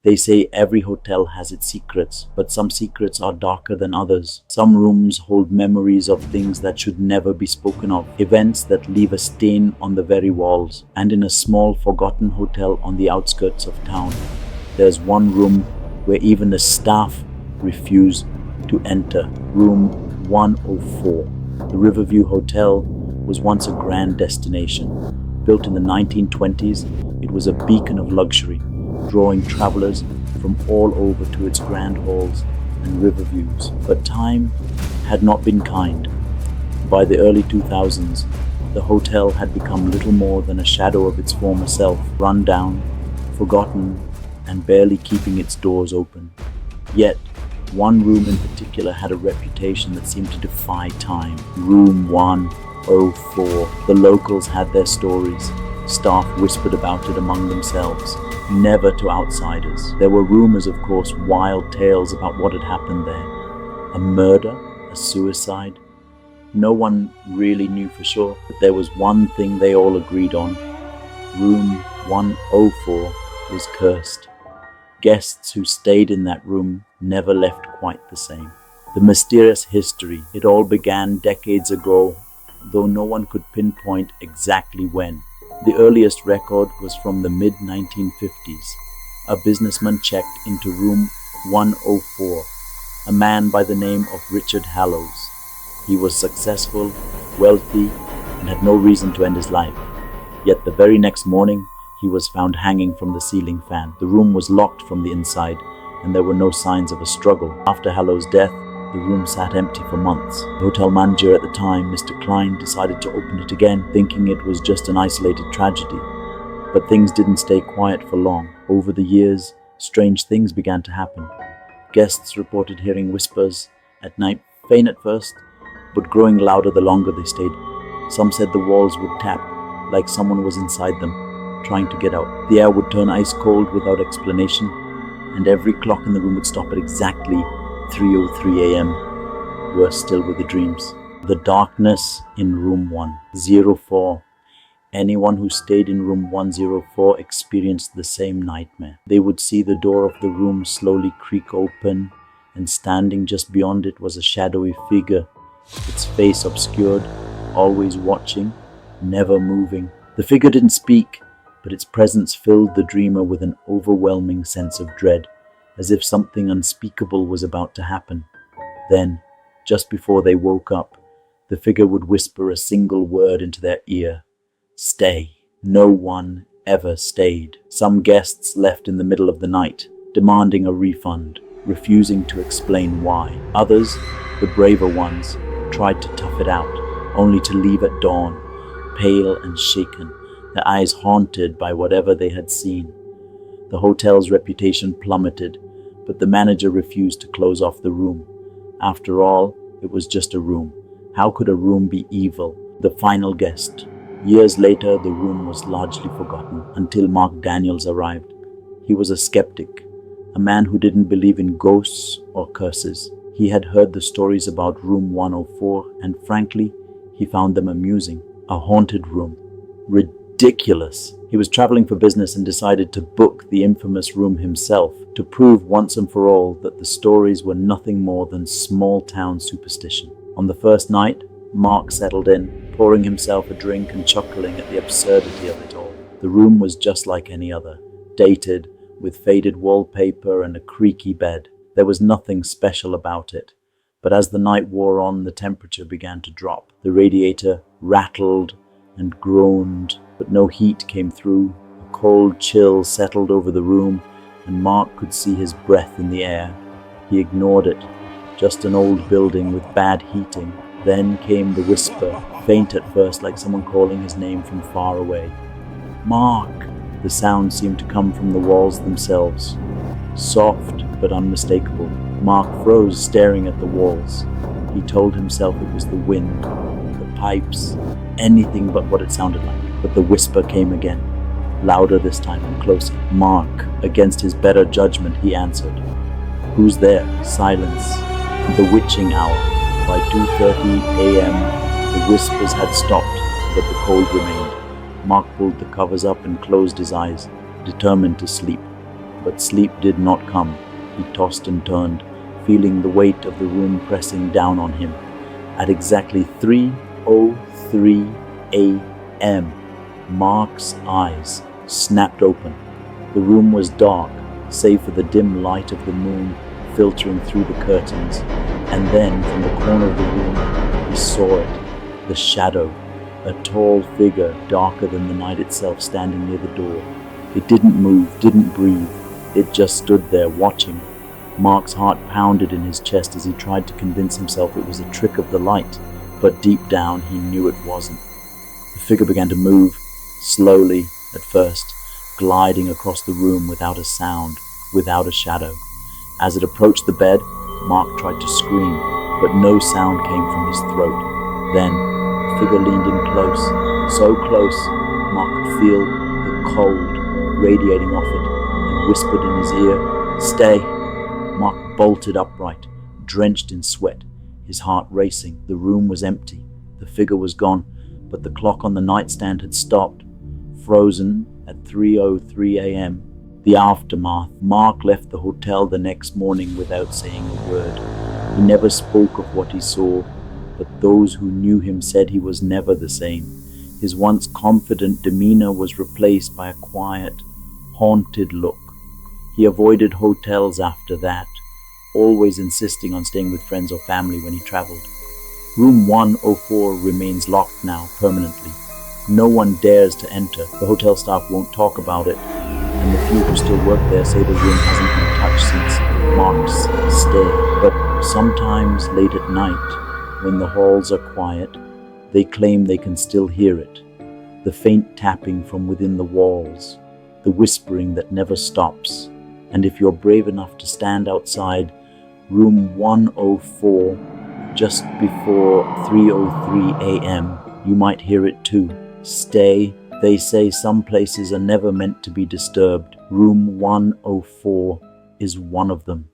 They say every hotel has its secrets, but some secrets are darker than others. Some rooms hold memories of things that should never be spoken of, events that leave a stain on the very walls. And in a small, forgotten hotel on the outskirts of town, there's one room where even the staff refuse to enter. Room 104. The Riverview Hotel was once a grand destination. Built in the 1920s, it was a beacon of luxury, drawing travelers from all over to its grand halls and river views. But time had not been kind. By the early 2000s, the hotel had become little more than a shadow of its former self, run down, forgotten, and barely keeping its doors open. Yet, one room in particular had a reputation that seemed to defy time. Room 104. The locals had their stories. Staff whispered about it among themselves, never to outsiders. There were rumors, of course, wild tales about what had happened there. A murder? A suicide? No one really knew for sure, but there was one thing they all agreed on. Room 104 was cursed. Guests who stayed in that room never left quite the same. The mysterious history, it all began decades ago, though no one could pinpoint exactly when. The earliest record was from the mid-1950s. A businessman checked into room 104, a man by the name of Richard Hallows. He was successful, wealthy, and had no reason to end his life. Yet the very next morning, he was found hanging from the ceiling fan. The room was locked from the inside, and there were no signs of a struggle. After Hallows' death, the room sat empty for months. The hotel manager at the time, Mr. Klein, decided to open it again, thinking it was just an isolated tragedy. But things didn't stay quiet for long. Over the years, strange things began to happen. Guests reported hearing whispers at night, faint at first, but growing louder the longer they stayed. Some said the walls would tap, like someone was inside them, trying to get out. The air would turn ice cold without explanation, and every clock in the room would stop at exactly 3:03 a.m. Worse still were the dreams. The darkness in room 104. Anyone who stayed in room 104 experienced the same nightmare. They would see the door of the room slowly creak open, and standing just beyond it was a shadowy figure, its face obscured, always watching, never moving. The figure didn't speak, but its presence filled the dreamer with an overwhelming sense of dread, as if something unspeakable was about to happen. Then, just before they woke up, the figure would whisper a single word into their ear: "Stay." No one ever stayed. Some guests left in the middle of the night, demanding a refund, refusing to explain why. Others, the braver ones, tried to tough it out, only to leave at dawn, pale and shaken, their eyes haunted by whatever they had seen. The hotel's reputation plummeted, but the manager refused to close off the room. After all, it was just a room. How could a room be evil? The final guest. Years later, the room was largely forgotten until Mark Daniels arrived. He was a skeptic, a man who didn't believe in ghosts or curses. He had heard the stories about room 104, and frankly, he found them amusing. A haunted room. Ridiculous. He was traveling for business and decided to book the infamous room himself to prove once and for all that the stories were nothing more than small-town superstition. On the first night, Mark settled in, pouring himself a drink and chuckling at the absurdity of it all. The room was just like any other, dated, with faded wallpaper and a creaky bed. There was nothing special about it, but as the night wore on, the temperature began to drop. The radiator rattled and groaned, but no heat came through. A cold chill settled over the room, and Mark could see his breath in the air. He ignored it. Just an old building with bad heating. Then came the whisper, faint at first, like someone calling his name from far away. "Mark!" The sound seemed to come from the walls themselves, soft but unmistakable. Mark froze, staring at the walls. He told himself it was the wind, the pipes, anything but what it sounded like. But the whisper came again, louder this time and closer. Mark, against his better judgment, he answered. "Who's there?" Silence. The witching hour. By 2:30 a.m., the whispers had stopped, but the cold remained. Mark pulled the covers up and closed his eyes, determined to sleep. But sleep did not come. He tossed and turned, feeling the weight of the room pressing down on him. At exactly 3:03 a.m., Mark's eyes snapped open. The room was dark, save for the dim light of the moon filtering through the curtains. And then, from the corner of the room, he saw it, the shadow, a tall figure darker than the night itself standing near the door. It didn't move, didn't breathe. It just stood there, watching. Mark's heart pounded in his chest as he tried to convince himself it was a trick of the light, but deep down he knew it wasn't. The figure began to move, slowly at first, gliding across the room without a sound, without a shadow. As it approached the bed, Mark tried to scream, but no sound came from his throat. Then, the figure leaned in close, so close, Mark could feel the cold radiating off it, and whispered in his ear, "Stay." Mark bolted upright, drenched in sweat, his heart racing. The room was empty. The figure was gone, but the clock on the nightstand had stopped, frozen at 3:03 a.m. The aftermath. Mark left the hotel the next morning without saying a word. He never spoke of what he saw, but those who knew him said he was never the same. His once confident demeanor was replaced by a quiet, haunted look. He avoided hotels after that, always insisting on staying with friends or family when he traveled. Room 104 remains locked now, permanently. No one dares to enter. The hotel staff won't talk about it, and the few who still work there say the room hasn't been touched since Mark's stay. But sometimes late at night, when the halls are quiet, they claim they can still hear it. The faint tapping from within the walls, the whispering that never stops. And if you're brave enough to stand outside room 104 just before 3:03 a.m., you might hear it too. Stay. They say some places are never meant to be disturbed. Room 104 is one of them.